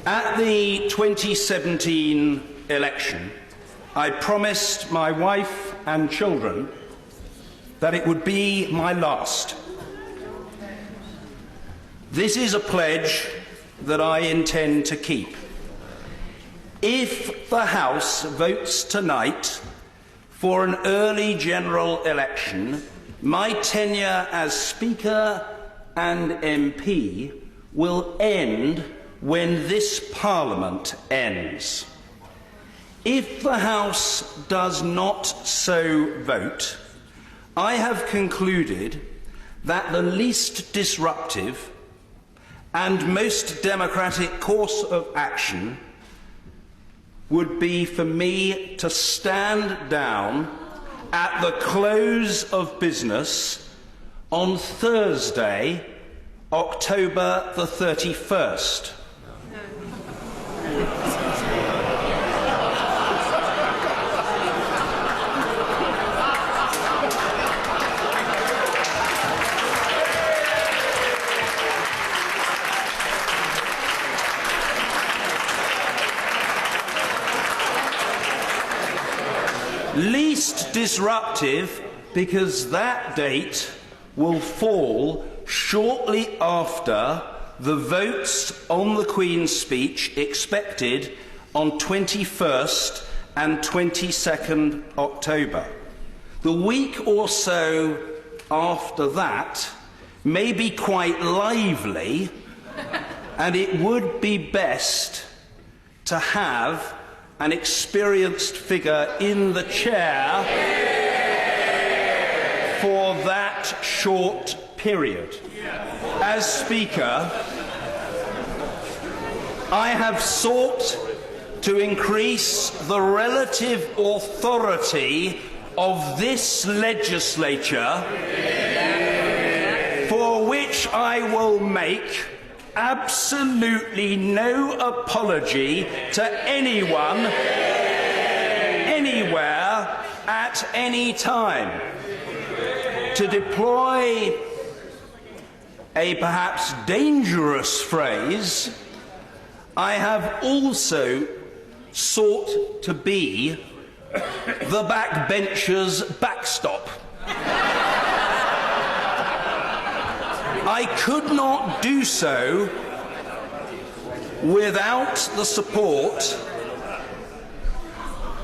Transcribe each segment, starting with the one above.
At the 2017 election, I promised my wife and children that it would be my last. This is a pledge that I intend to keep. If the House votes tonight for an early general election, my tenure as Speaker and MP will end when this Parliament ends. If the House does not so vote, I have concluded that the least disruptive and most democratic course of action would be for me to stand down at the close of business on Thursday, October the 31st. Least disruptive because that date will fall shortly after the votes on the Queen's speech expected on 21st and 22nd October. The week or so after that may be quite lively, and it would be best to have an experienced figure in the chair for that short period. As Speaker, I have sought to increase the relative authority of this legislature, for which I will make absolutely no apology to anyone, anywhere, at any time. To deploy a perhaps dangerous phrase, I have also sought to be the backbencher's backstop. I could not do so without the support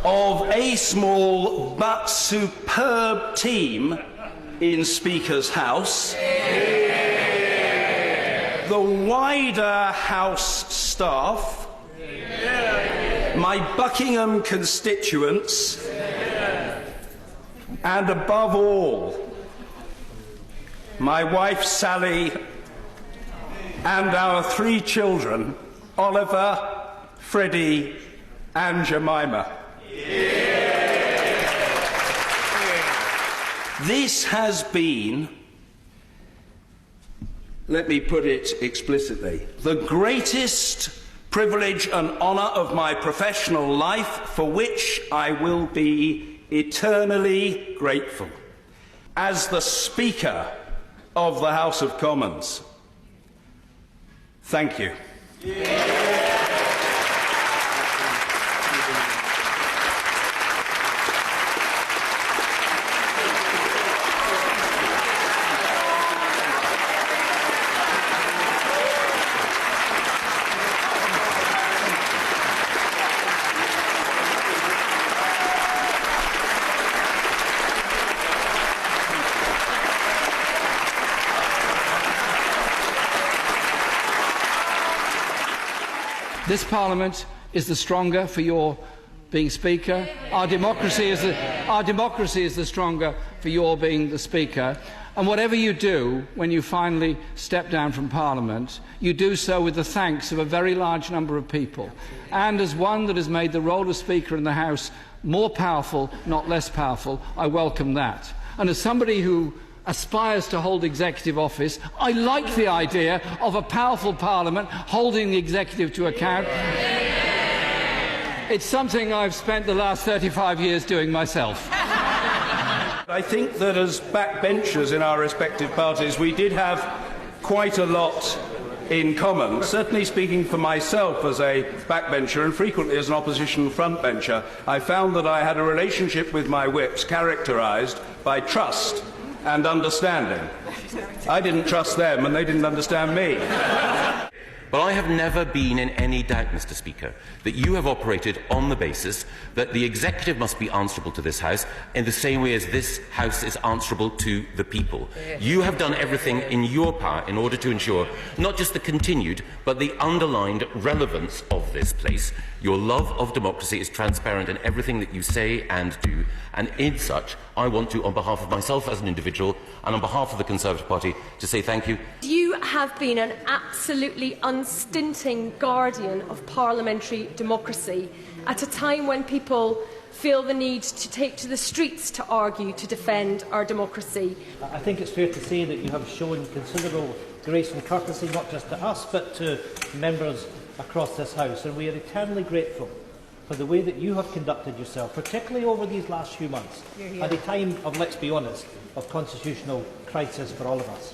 of a small but superb team in Speaker's House, the wider House staff, my Buckingham constituents, and above all, my wife Sally and our 3 children, Oliver, Freddie and Jemima. This has been, let me put it explicitly, the greatest privilege and honour of my professional life, for which I will be eternally grateful. As the Speaker of the House of Commons, thank you. This Parliament is the stronger for your being Speaker. Our democracy is the stronger for your being the Speaker. And whatever you do when you finally step down from Parliament, you do so with the thanks of a very large number of people. And as one that has made the role of Speaker in the House more powerful, not less powerful, I welcome that. And as somebody who aspires to hold executive office, I like the idea of a powerful Parliament holding the executive to account. It's something I've spent the last 35 years doing myself. I think that as backbenchers in our respective parties, we did have quite a lot in common. Certainly speaking for myself as a backbencher and frequently as an opposition frontbencher, I found that I had a relationship with my whips characterised by trust and understanding. I didn't trust them and they didn't understand me. But I have never been in any doubt, Mr. Speaker, that you have operated on the basis that the executive must be answerable to this House in the same way as this House is answerable to the people. You have done everything in your power in order to ensure not just the continued but the underlined relevance of this place. Your love of democracy is transparent in everything that you say and do, and in such I want to, on behalf of myself as an individual and on behalf of the Conservative Party, to say thank you. You have been an absolutely unstinting guardian of parliamentary democracy at a time when people feel the need to take to the streets to argue to defend our democracy. I think it's fair to say that you have shown considerable grace and courtesy, not just to us but to members across this House, and we are eternally grateful for the way that you have conducted yourself, particularly over these last few months, at a time of, let's be honest, of constitutional crisis for all of us.